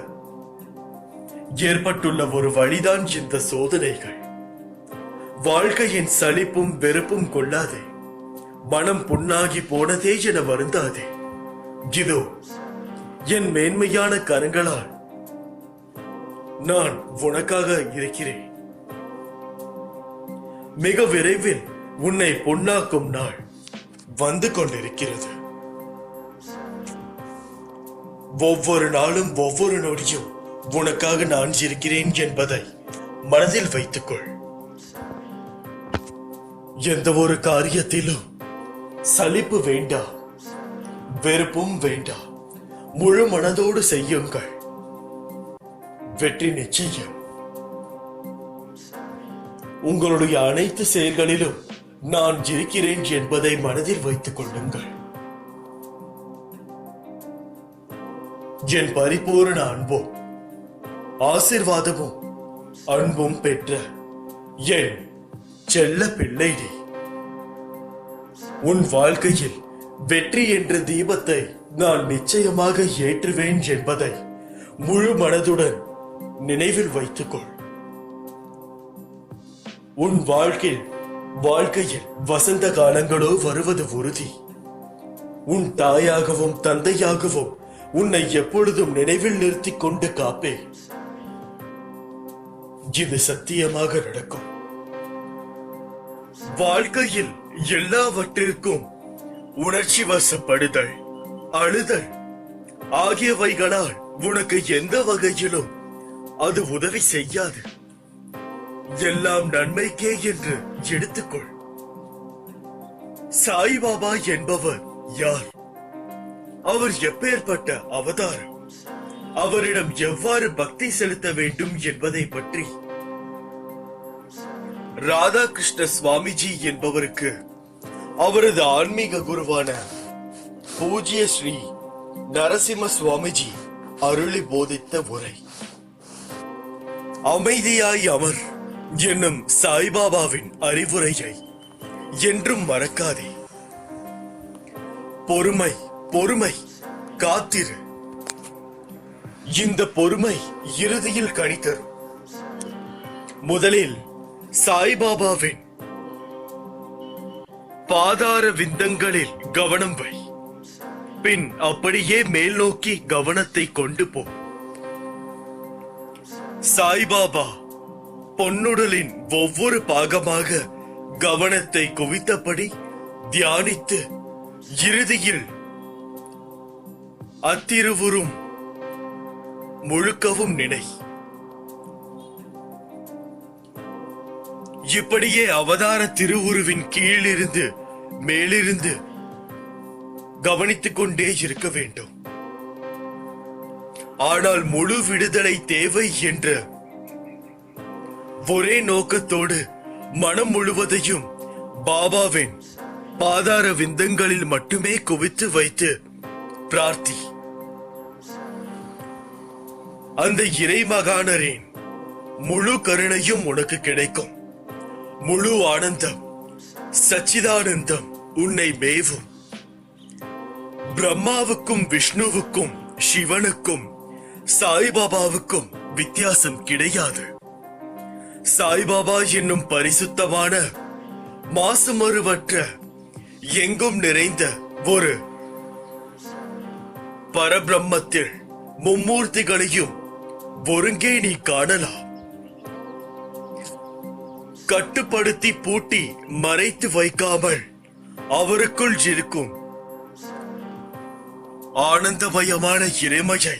ஏற்பட்டுள்ள ஒரு வழிதான் இந்த சோதனைகள். வாழ்க்கையின் சலிப்பும் வெறுப்பும் கொள்ளாதே. மனம் புண்ணாகி போனதே என வருந்தாதே. இதோ என் மேன்மையான கரங்களால் நான் உனக்காக இருக்கிறேன். மிக விரைவில் உன்னை பொன்னாக்கும் நாள் வந்து கொண்டிருக்கிறது. ஒவ்வொரு நாளும் ஒவ்வொரு நொடியும் உனக்காக நான் இருக்கிறேன் என்பதை மனதில் வைத்துக்கொள். எந்த ஒரு காரியத்திலும் சலிப்பு வேண்டாம், வெறுப்பும் வேண்டாம். முழு மனதோடு செய்யுங்கள். வெற்றி நிச்சயம். உங்களுடைய அனைத்து செயல்களிலும் நான் இருக்கிறேன் என்பதை மனதில் வைத்துக் கொள்ளுங்கள். என் பரிபூரண அன்பும் ஆசீர்வாதமும் அன்பும் பெற்ற என் செல்ல பிள்ளை நீ. உன் வாழ்க்கையில் வெற்றி என்ற தீபத்தை நான் நிச்சயமாக ஏற்றுவேன் என்பதை முழு மனதுடன் நினைவில் வைத்துக்கொள். உன் வாழ்க்கையில் வசந்த காலங்களோ வருவது உறுதி. உன் தாயாகவும் தந்தையாகவும் உன்னை எப்பொழுதும் நினைவில் நிறுத்திக் கொண்டு காப்பேன். இது சத்தியமாக நடக்கும். வாழ்க்கையில் எல்லாவற்றிற்கும் உணர்ச்சி வசப்படுதல், அழுதல் ஆகியவைகளால் உனக்கு எந்த வகையிலும் அது உதவி செய்யாது. எல்லாம் நன்மைக்கே என்று எடுத்துக்கொள். சாய்பாபா என்பவர் யார்? அவர் எப்பேற்பட்ட அவதாரம்? அவரிடம் எவ்வாறு பக்தி செலுத்த வேண்டும் என்பதை பற்றி ராதாகிருஷ்ண சுவாமிஜி என்பவருக்கு அவரது ஆன்மீக குருவான பூஜ்ய ஸ்ரீ நரசிம்ம சுவாமிஜி அருளி போதித்த உரை. அமைதியாய் அமர் என்னும் சாய்பாபாவின் அறிவுரையை என்றும் மறக்காதே. பொறுமை, பொறுமை, காத்திரு. இந்த பொறுமை இறுதியில் கனி தரும். முதலில் சாய்பாபாவின் பாதார விந்தங்களில் கவனம் வை. பின் அப்படியே மேல் நோக்கி கவனத்தை கொண்டு போ. சாய்பாபா பொன்னுடலின் ஒவ்வொரு பாகமாக கவனத்தை குவித்தபடி தியானித்து இறுதியில் அத்திருவுறும் முழுக்கவும் நினை. இப்படியே அவதார திருவுருவின் கீழிருந்து மேலிருந்து கவனித்துக் கொண்டே இருக்க வேண்டும். ஆனால் முழு விடுதலை தேவை என்ற ஒரே நோக்கத்தோடு மனம் முழுவதையும் பாபாவின் பாதார விந்தங்களில் மட்டுமே குவித்து வைத்து பிரார்த்தி. அந்த இறைமகானரின் முழு கருணையும் உனக்கு கிடைக்கும். முழு ஆனந்தம், சச்சிதானந்தம் உன்னை மேவும். பிரம்மாவுக்கும் விஷ்ணுவுக்கும் சிவனுக்கும் சாய்பாபாவுக்கும் வித்தியாசம் கிடையாது. சாய்பாபா என்னும் பரிசுத்தமான மாசுமறுவற்ற எங்கும் நிறைந்த ஒரு பரபிரம்மத்தில் மும்மூர்த்திகளையும் ஒருங்கே நீ காணலாம். கட்டுப்படுத்தி பூட்டி மறைத்து வைக்காமல் அவருக்குள் இருக்கும் ஆனந்தமயமான இறைமையை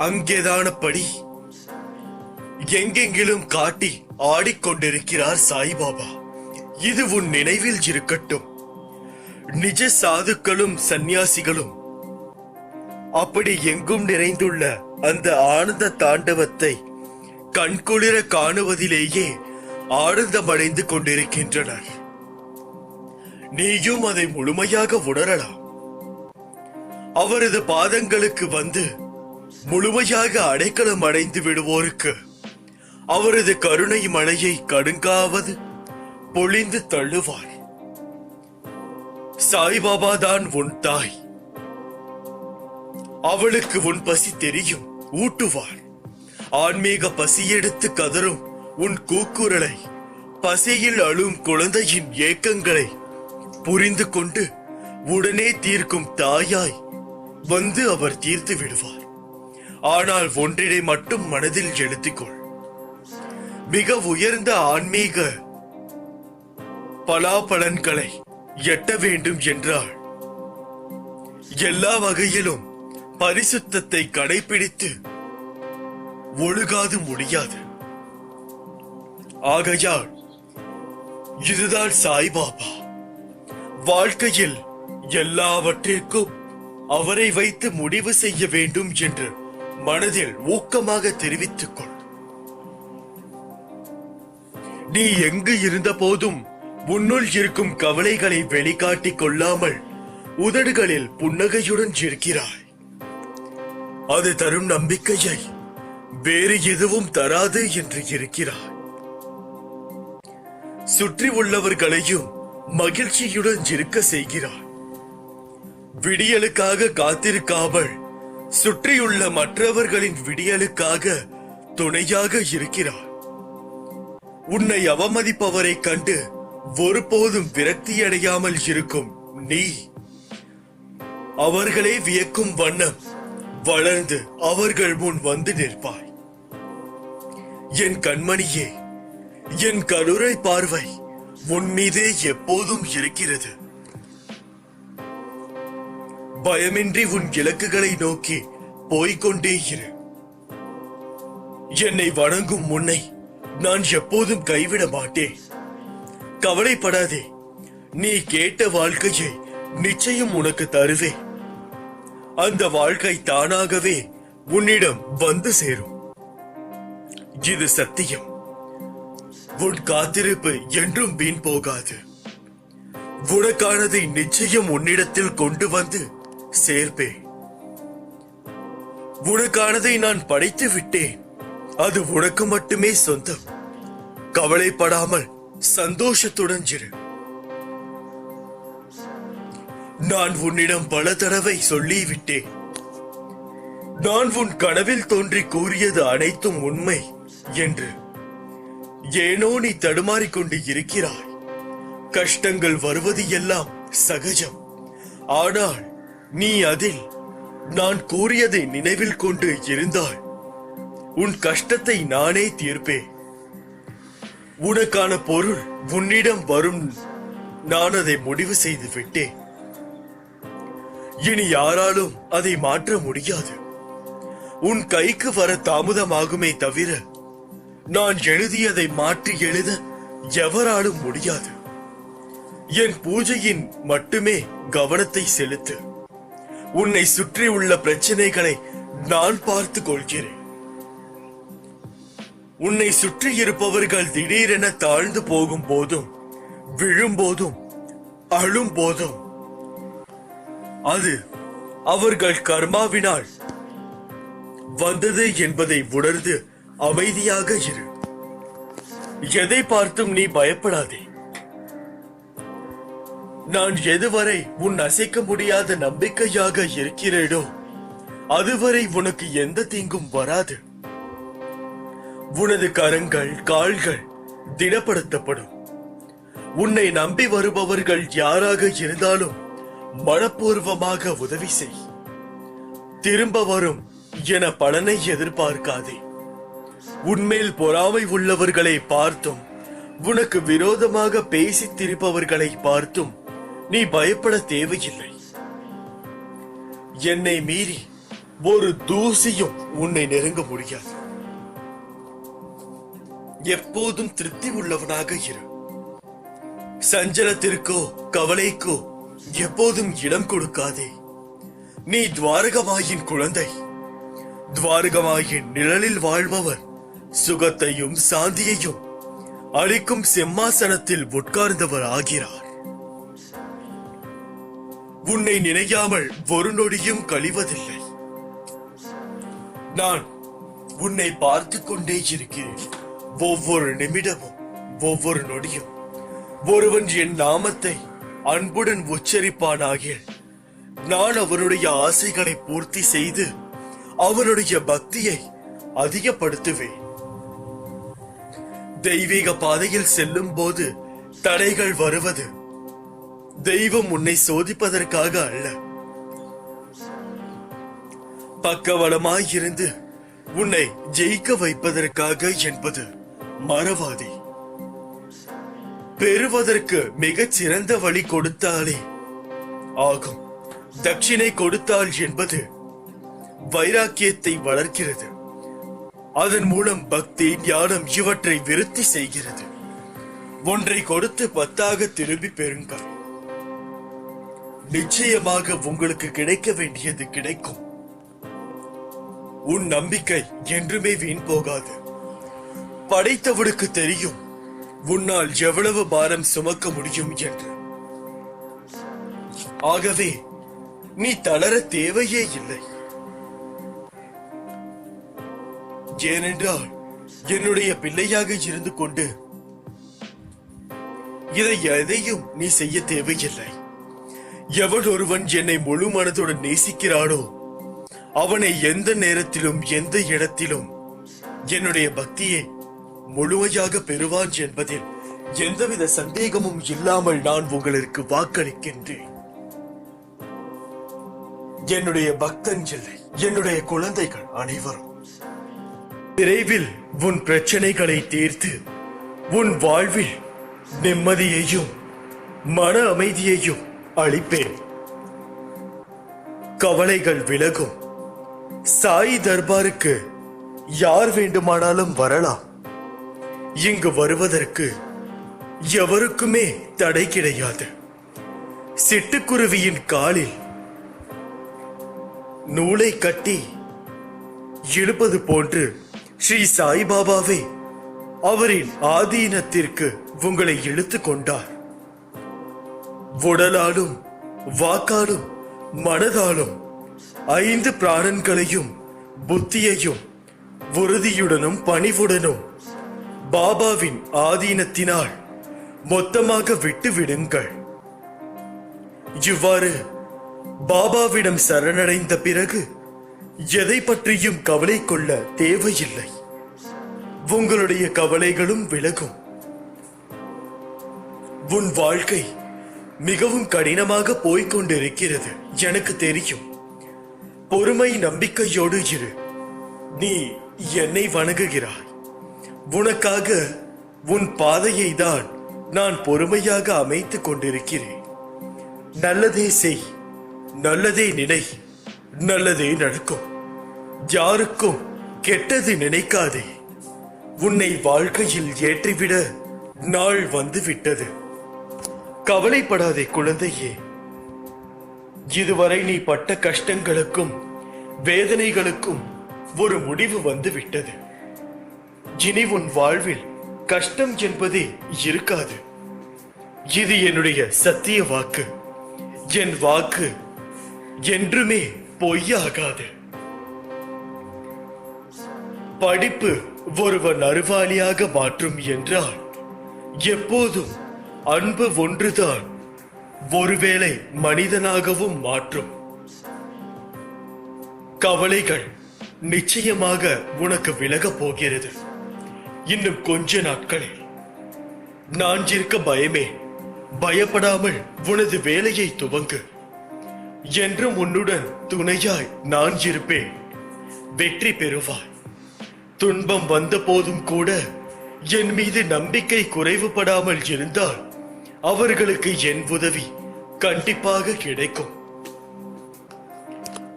அங்கேதானபடி எங்கெங்கிலும் காட்டி ஆடிக்கொண்டிருக்கிறார் சாய்பாபா. இது உன் நினைவில் இருக்கட்டும். நிஜ சாதுக்களும் சந்நியாசிகளும் அப்படி எங்கும் நிறைந்துள்ள அந்த ஆனந்த தாண்டவத்தை கண்குளிர காணுவதிலேயே ஆனந்தமடைந்து கொண்டிருக்கின்றனர். நீயும் அதை முழுமையாக உணரலாம். அவரது பாதங்களுக்கு வந்து முழுமையாக அடைக்கலம் அடைந்து விடுவோருக்கு அவரது கருணை மழையை கடுங்காவது பொழிந்து தள்ளுவார். சாய்பாபா தான் உன் தாய். அவளுக்கு உன் பசி தெரியும், ஊட்டுவார். ஆன்மீக பசியெடுத்து கதரும் உன் கூக்குரலை, பசியில் அழும் குழந்தையின் ஏக்கங்களை புரிந்து கொண்டு உடனே தீர்க்கும் தாயாய் வந்து அவர் தீர்த்து விடுவார். ஆனால் ஒன்றினை மட்டும் மனதில் எழுத்திக்கொள். மிக உயர்ந்த ஆன்மீக பலாபலன்களை எட்ட வேண்டும் என்றால் எல்லா வகையிலும் பரிசுத்தத்தை கடைபிடித்து ஒழுகாது முடியாது. ஆகையால் இதுதான் சாய்பாபா. வாழ்க்கையில் எல்லாவற்றிற்கும் அவரை வைத்து முடிவு செய்ய வேண்டும் என்று மனதில் ஊக்கமாக தெரிவித்துக் கொள். நீ எங்கு இருந்த போதும் உன்னுள் இருக்கும் கவலைகளை வெளிக்காட்டிக் கொள்ளாமல் உதடுகளில் புன்னகையுடன் இருக்கிறாய். அது தரும் நம்பிக்கையை வேறு எதுவும் தராது என்று இருக்கிறாய். சுற்றி உள்ளவர்களையும் மகிழ்ச்சியுடன் இருக்க செய்கிறாய். விடியலுக்காக காத்திருக்காமல் சுற்றியுள்ள மற்றவர்களின் விடியலுக்காக துணையாக இருக்கிறார். உன்னை அவமதிப்பவரை கண்டு ஒருபோதும் விரக்தியடையாமல் இருக்கும் நீ அவர்களே வியக்கும் வண்ணம் வளர்ந்து அவர்கள் முன் வந்து நிற்பாய். என் கண்மணியே, என் கருணை பார்வை உன் மீதே எப்போதும் இருக்கிறது. பயமின்றி உன் இலக்குகளை நோக்கி போய்கொண்டே இரு. என்னை வணங்கும் உன்னை நான் எப்போதும் கைவிட மாட்டேன். கவலைப்படாதே, நீ கேட்ட வாழ்க்கையை நிச்சயம் உனக்கு தருவேன். அந்த வாழ்க்கை தானாகவே உன்னிடம் வந்து சேரும். இது சத்தியம். உன் காத்திருப்பு என்றும் வீண் போகாது. உனக்கானதை நிச்சயம் உன்னிடத்தில் கொண்டு வந்து சேர்ப்பேன். உனக்கானதை நான் படைத்து விட்டேன். அது உனக்கு மட்டுமே சொந்தம். கவலைப்படாமல் சந்தோஷத்துடன் இரு. நான் உன்னிடம் பல தடவை சொல்லிவிட்டேன். நான் உன் கனவில் தோன்றி கூறியது அனைத்தும் உண்மை என்று. ஏனோ நீ தடுமாறிக்கொண்டு இருக்கிறாய். கஷ்டங்கள் வருவது எல்லாம் சகஜம். ஆனால் நீ அதில் நான் கூறியதை நினைவில் கொண்டு இருந்தால் உன் கஷ்டத்தை நானே தீர்ப்பேன். உனக்கான பொருள் உன்னிடம் வரும். நான் அதை முடிவு செய்து விட்டேன். இனி யாராலும் அதை மாற்ற முடியாது. உன் கைக்கு வர தாமதமாகுமே தவிர நான் எழுதியதை மாற்றி எழுத எவராலும் முடியாது. என் பூஜையின் மட்டுமே கவனத்தை செலுத்து. உன்னை சுற்றி உள்ள பிரச்சனைகளை நான் பார்த்துக் கொள்கிறேன். உன்னை சுற்றி இருப்பவர்கள் திடீரென தாழ்ந்து போகும் போதும் விழும்போதும் அழும் போதும் அது அவர்கள் கர்மாவினால் வந்தது என்பதை உணர்ந்து அமைதியாக இரு. எதை பார்த்தும் நீ பயப்படாதே. நான் எதுவரை உன் அசைக்க முடியாத நம்பிக்கையாக இருக்கிறேனோ அதுவரை உனக்கு எந்த தீங்கும் வராது. உனது கரங்கள் கால்கள் திடப்படுத்தப்படும். உன்னை நம்பி வருபவர்கள் யாராக இருந்தாலும் மனப்பூர்வமாக உதவி செய். திரும்ப வரும் என பலனை எதிர்பார்க்காதே. உன்மேல் பொறாமை உள்ளவர்களை பார்த்தும் உனக்கு விரோதமாக பேசித் திரிப்பவர்களை பார்த்தும் நீ பயப்பட தேவையில்லை. என்னை மீறி ஒரு தூசியும் உன்னை நெருங்க முடியாது. எப்போதும் திருப்தி உள்ளவனாக இரு. சஞ்சலத்திற்கோ கவலைக்கோ எப்போதும் இடம் கொடுக்காதே. நீ துவாரகமாயின் குழந்தை. துவாரகமாயின் நிழலில் வாழ்பவர் சுகத்தையும் சாந்தியையும் அளிக்கும் சிம்மாசனத்தில் உட்கார்ந்தவர் ஆகிறார். உன்னை நினையாமல் ஒரு நொடியும் கழிவதில்லை. நான் உன்னை பார்த்துக் கொண்டே இருக்கிறேன். ஒவ்வொரு நிமிடமும் ஒவ்வொரு நொடியும் ஒருவன் என் நாமத்தை அன்புடன் உச்சரிப்பானாகிய நான் அவனுடைய ஆசைகளை பூர்த்தி செய்து அவனுடைய பக்தியை அதிகப்படுத்துவேன். தெய்வீக பாதையில் செல்லும் போது தடைகள் வருவது தெய்வம் உன்னை சோதிப்பதற்காக அல்ல, பக்கவளமாயிருந்து உன்னை ஜெயிக்க வைப்பதற்காக என்பது மறவாதே. பெறுவதற்கு மிகச் சிறந்த வழி கொடுத்தாலே ஆகும். தட்சிணை கொடுத்தால் என்பது வைராக்கியத்தை வளர்க்கிறது. அதன் மூலம் பக்தி ஞானம் இவற்றை விருத்தி செய்கிறது. ஒன்றை கொடுத்து 10 திரும்பி பெறுங்கள். நிச்சயமாக உங்களுக்கு கிடைக்க வேண்டியது கிடைக்கும். உன் நம்பிக்கை என்றுமே வீண் போகாது. படைத்தவனுக்கு தெரியும் உன்னால் எவ்வளவு பாரம் சுமக்க முடியும் என்று. ஆகவே நீ தளர தேவையே இல்லை. ஏனென்றால் என்னுடைய பிள்ளையாக இருந்து கொண்டு இதை எதையும் நீ செய்ய தேவையில்லை. எவன் ஒருவன் என்னை முழு மனதுடன் நேசிக்கிறானோ அவனை எந்த நேரத்திலும் எந்த இடத்திலும் என்னுடைய பக்தியை முழுமையாக பெறுவான் என்பதில் எந்தவித சந்தேகமும் இல்லாமல் நான் உங்களுக்கு வாக்களிக்கின்றேன். என்னுடைய பக்தர்கள், என்னுடைய குழந்தைகள் அனைவரும் விரைவில் உன் பிரச்சனைகளை தீர்த்து உன் வாழ்வில் நிம்மதியையும் மன அமைதியையும் அளிப்பேன். கவலைகள் விலகும். சாய் தர்பாருக்கு யார் வேண்டுமானாலும் வரலாம். இங்கு வருவதற்கு எவருக்குமே தடை கிடையாது. சிட்டுக்குருவியின் காலில் நூலை கட்டி இழுப்பது போன்று ஸ்ரீ சாய்பாபாவே அவரின் ஆதீனத்திற்கு உங்களை இழுத்து கொண்டார். உடலாலும் வாக்காலும் மனதாலும் 5 பிராணன்களையும் புத்தியையும் உறுதியுடனும் பணிவுடனும் பாபாவின் ஆதீனத்தினால் மொத்தமாக விட்டு விடுங்கள். இவ்வாறு பாபாவிடம் சரணடைந்த பிறகு எதை பற்றியும் கவலை கொள்ள தேவையில்லை. உங்களுடைய கவலைகளும் விலகும். உன் வாழ்க்கை மிகவும் கடினமாக போய்கொண்டிருக்கிறது, எனக்கு தெரியும். பொறுமை நம்பிக்கையோடு இரு. நீ என்னை வணங்குகிறாய். உனக்காக உன் பாதையை தான் நான் பொறுமையாக அமைத்துக் கொண்டிருக்கிறேன். நல்லதே செய், நல்லதே நினை, நல்லதே நடக்கும். யாருக்கும் கெட்டது நினைக்காதே. உன்னை வாழ்க்கையில் ஏற்றிவிட நாள் வந்து விட்டது. கவலைப்படாதே குழந்தையே. இதுவரை நீ பட்ட கஷ்டங்களுக்கும் வேதனைகளுக்கும் ஒரு முடிவு வந்து விட்டது. இனி உன் வாழ்வில் கஷ்டம் என்பதே இருக்காது. இது என்னுடைய சத்திய வாக்கு. என் வாக்கு என்றுமே பொய்யாகாது. படிப்பு ஒருவன் அறிவாளியாக மாற்றும் என்றால் எப்போதும் அன்பு ஒன்றுதான் ஒருவேளை மனிதனாகவும் மாற்றும். கவலைகள் நிச்சயமாக உனக்கு விலகப் போகிறது. இன்னும் கொஞ்ச நாட்களில் நான் இருக்க பயமே. பயப்படாமல் உனது வேலையை துவங்கு. என்றும் உன்னுடன் துணையாய் நான் இருப்பேன். வெற்றி பெறுவாய். துன்பம் வந்த போதும் கூட என் மீது நம்பிக்கை குறைவுபடாமல் இருந்தால் அவர்களுக்கு என் உதவி கண்டிப்பாக கிடைக்கும்.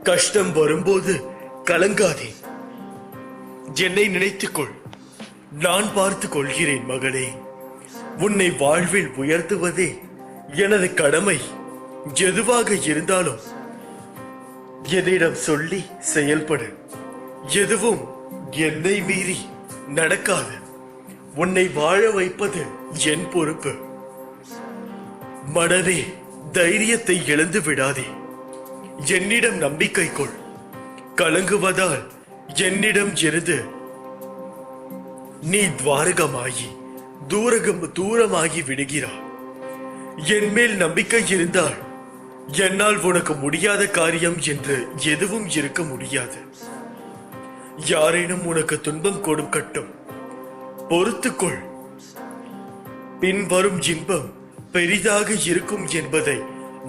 கஷ்டம் வரும்போது கலங்காதே. என்னை நினைத்துக்கொள். நான் பார்த்துக் கொள்கிறேன் மகளே. உன்னை வாழ்வில் உயர்த்துவதே எனது கடமை. எதுவாக இருந்தாலும் என்னிடம் சொல்லி செயல்படு. எதுவும் என்னை மீறி நடக்காது. உன்னை வாழ வைப்பது என் பொறுப்பு. மனதே, தைரியத்தை இழந்து விடாதே. என்னிடம் நம்பிக்கை கொள். கலங்குவதால் என்னிடம் இருந்து நீ துவாரகமாகி தூரமாகி விடுகிறாய். என் மேல் நம்பிக்கை இருந்தால் என்னால் உனக்கு முடியாத காரியம் என்று எதுவும் இருக்க முடியாது. யாரேனும் உனக்கு துன்பம் கொடுக்கட்டும், பொறுத்துக்கொள். பின்வரும் இன்பம் பெரிதாக இருக்கும் என்பதை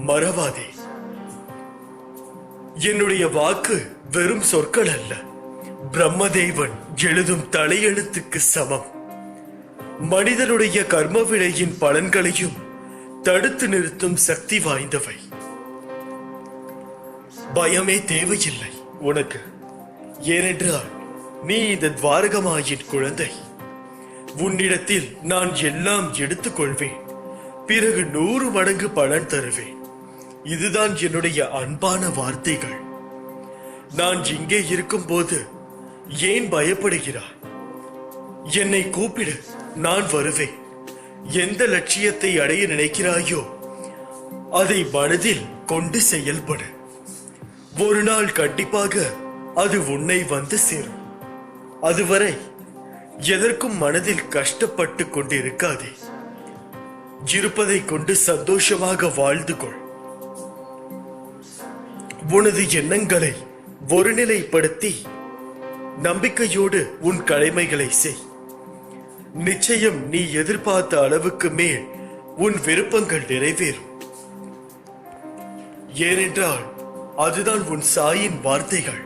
மறவாதே. என்னுடைய வாக்கு வெறும் சொற்கள் அல்ல, பிரம்மதேவன் எழுதும் தலையெழுத்துக்கு சமம். மனிதனுடைய கர்ம வினையின் பலன்களையும் தடுத்து நிறுத்தும் சக்தி வாய்ந்தவை. பயமே தேவையில்லை உனக்கு. ஏனென்றால் நீ இந்த துவாரகமாயின் குழந்தை. உன்னிடத்தில் நான் எல்லாம் எடுத்துக் கொள்வேன். பிறகு 100 மடங்கு பலன் தருவேன். இதுதான் என்னுடைய அன்பான வார்த்தைகள். நான் இங்கே இருக்கும் போது ஏன் பயப்படுகிறாய்? என்னை கூப்பிடு, நான் வருவேன். எந்த லட்சியத்தை அடைய நினைக்கிறாயோ அதை மனதில் கொண்டு செயல்படு. ஒரு நாள் கண்டிப்பாக அது உன்னை வந்து சேரும். அதுவரை எதற்கும் மனதில் கஷ்டப்பட்டு கொண்டிருக்காதே. இருப்பதை கொண்டு சந்தோஷமாக வாழ்ந்து கொள். உனது எண்ணங்களை ஒருநிலைப்படுத்தி நம்பிக்கையோடு உன் கடமைகளை செய். நிச்சயம் நீ எதிர்பார்த்த அளவுக்கு மேல் உன் விருப்பங்கள் நிறைவேறும். ஏனென்றால் அதுதான் உன் சாயின் வார்த்தைகள்.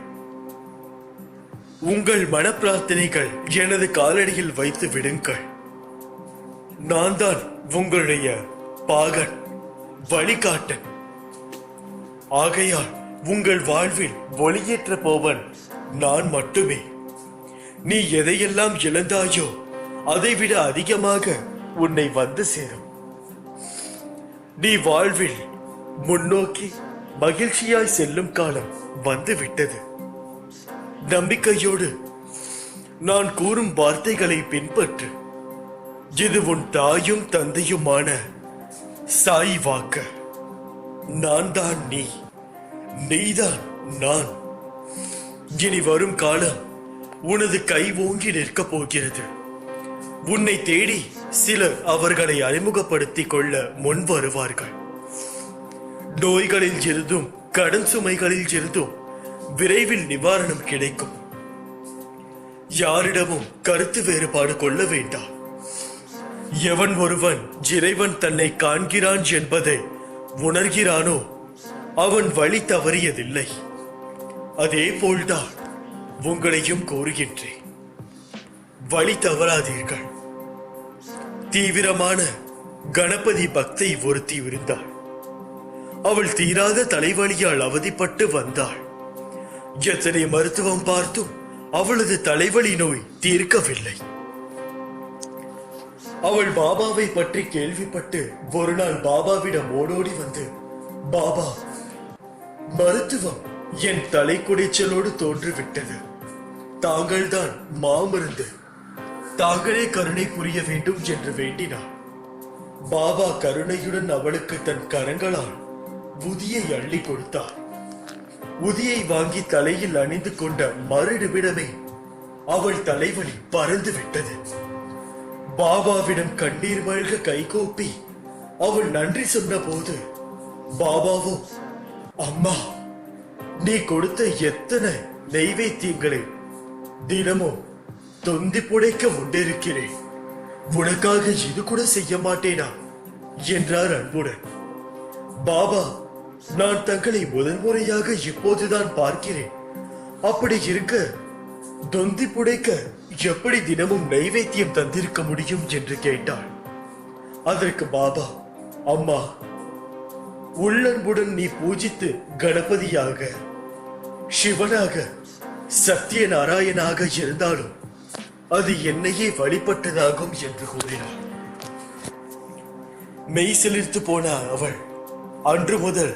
உங்கள் மன பிரார்த்தனைகள் எனது காலடியில் வைத்து விடுங்கள். நான் தான் உங்களுடைய பாகன், வழிகாட்டன். ஆகையால் உங்கள் வாழ்வில் ஒளியேற்ற போவன் நான் மட்டுமே. நீ எதையெல்லாம் இழந்தாயோ அதைவிட அதிகமாக உன்னை வந்து சேரும். நீ வாழ்வில் முன்னோக்கி மகிழ்ச்சியாய் செல்லும் காலம் வந்து விட்டது. நம்பிக்கையோடு நான் கூறும் வார்த்தைகளை பின்பற்று. இது உன் தாயும் தந்தையுமான சாய் வாக்கு. நான் தான் நீ, நீதான் நான். இனி வரும் காலம் உனது கை ஓங்கி நிற்கப் போகிறது. உன்னை தேடி சிலர் அவர்களை அறிமுகப்படுத்திக் கொள்ள முன் வருவார்கள். நோய்களில் இருந்தும் கடன் சுமைகளில் இருந்தும் விரைவில் நிவாரணம் கிடைக்கும். யாரிடமும் கருத்து வேறுபாடு கொள்ள வேண்டாம். எவன் ஒருவன் இறைவன் தன்னை காண்கிறான் என்பதை உணர்கிறானோ அவன் வழி தவறியதில்லை. அதே போல்தான் உங்களையும் கூறுகின்றேன், வழி தவறாதீர்கள். தீவிரமான கணபதி பக்தை ஒருத்தி இருந்தாள். அவள் தீராத தலைவலியால் அவதிப்பட்டு வந்தாள். எத்தனை மருத்துவம் பார்த்தும் அவளது தலைவலி நோய் தீர்க்கவில்லை. அவள் பாபாவை பற்றி கேள்விப்பட்டு ஒரு நாள் பாபாவிடம் ஓடோடி வந்து, பாபா, மருத்துவம் என் தலை குடைச்சலோடு தோன்றிவிட்டது. தாங்கள்தான் மாமருந்து, தாங்களே கருணை புரிய வேண்டும் என்று வேண்டினார். பாபா கருணையுடன் அவளுக்கு தன் கரங்களால் உதியை அள்ளி கொடுத்தார். உதியை வாங்கி தலையில் அணிந்து கொண்ட மறுநிமிடமே அவள் தலைவலி பறந்து விட்டது. பாபாவிடம் கண்ணீர் மல்க கைகோப்பி அவள் நன்றி சொன்ன போது, பாபாவோ, அம்மா, நீ கொடுத்த எத்தனை நெய்வேத்தியங்களை தினமும் தொந்தி புடைக்க உண்டிருக்கிறேன், உனக்காக இது கூட செய்ய மாட்டேனா என்றார் அன்புடன். பாபா, நான் தங்களை முதல் முறையாக இப்போதுதான் பார்க்கிறேன். அப்படி இருக்க தொந்தி புடைக்க எப்படி தினமும் நைவேத்தியம் தந்திருக்க முடியும் என்று கேட்டாள். அதற்கு பாபா, அம்மா, உள்ளன்புடன் நீ பூஜித்து கணபதியாக, சிவனாக, சத்தியநாராயணாக இருந்தாலும் அது என்னையே வழிபட்டதாகும் என்று கூறினார். மெய் சிலிர்த்து போன அவள் அன்று முதல்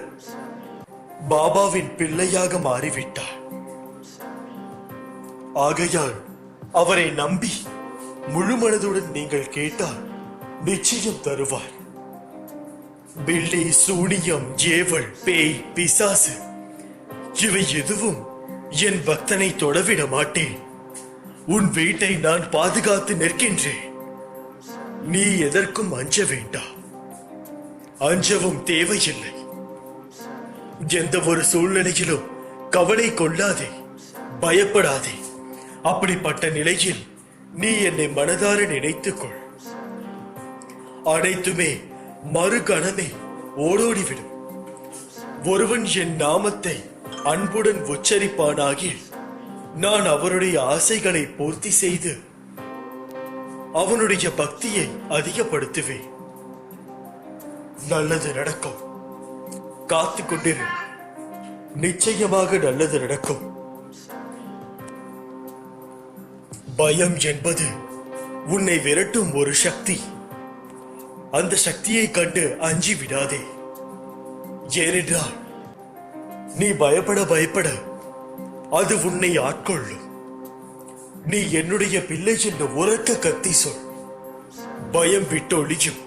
பாபாவின் பிள்ளையாக மாறிவிட்டாள். ஆகையால் அவரை நம்பி முழு மனதுடன் நீங்கள் கேட்டால் நிச்சயம் தருவார். பில்லி, சூனியம், ஏவல், பேய், பிசாசு இவை எதுவும் என் பக்தனை தொடவிட மாட்டேன். உன் வீட்டை நான் பாதுகாத்து நிற்கின்றேன். நீ எதற்கும் அஞ்ச வேண்டாம், அஞ்சவும் தேவையில்லை. எந்த ஒரு சூழ்நிலையிலும் கவலை கொள்ளாதே, பயப்படாதே. அப்படிப்பட்ட நிலையில் நீ என்னை மனதார நினைத்துக்கொள். அனைத்துமே மறுகணமே ஓடோடிவிடும். ஒருவன் என் நாமத்தை அன்புடன் உச்சரிப்பானாகில் நான் அவருடைய ஆசைகளை பூர்த்தி செய்து அவனுடைய பக்தியை அதிகப்படுத்துவேன். நல்லது நடக்கும், காத்து கொண்டிரு. நிச்சயமாக நல்லது நடக்கும். பயம் என்பது உன்னை விரட்டும் ஒரு சக்தி. அந்த சக்தியை கண்டு அஞ்சி விடாதே. ஏனென்றால் நீ பயப்பட பயப்பட அது உன்னை ஆட்கொள்ளும். நீ என்னுடைய பிள்ளை என்று உரக்க கத்தி சொல், பயம் விட்டு ஒழியும்.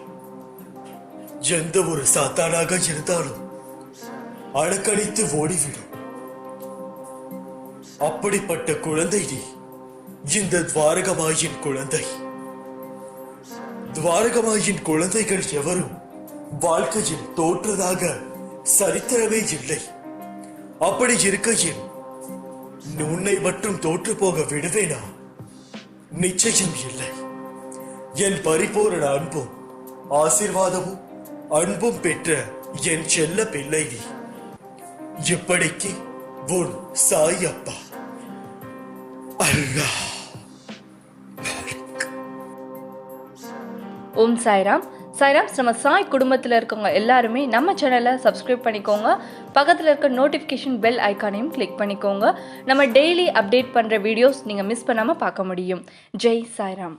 எந்த ஒரு சாத்தானாக இருந்தாலும் அடக்கடித்து ஓடிவிடும். அப்படிப்பட்ட குழந்தை நீ, இந்த துவாரகமாயின் குழந்தை. துவாரகமாயின் குழந்தைகள் எவரும் வாழ்க்கையில் தோற்றதாக சரித்திரமே இல்லை. அப்படி இருக்கையில் உன்னை மட்டும் தோற்று போக விடுவேனா? நிச்சயம் இல்லை. என் பரிபூரண அன்பும் ஆசீர்வாதமும் அன்பும் பெற்ற என் செல்ல பிள்ளை நீ. இப்படிக்கு உன் சாய் அப்பா அல்லாஹ். ஓம் சாய்ராம். சாய்ராம், நம்ம சாய் குடும்பத்தில் இருக்கவங்க எல்லாருமே நம்ம சேனலை சப்ஸ்கிரைப் பண்ணிக்கோங்க. பக்கத்தில் இருக்க நோட்டிஃபிகேஷன் பெல் ஐக்கானையும் கிளிக் பண்ணிக்கோங்க. நம்ம டெய்லி அப்டேட் பண்ணுற வீடியோஸ் நீங்கள் மிஸ் பண்ணாமல் பார்க்க முடியும். ஜெய் சாய்ராம்.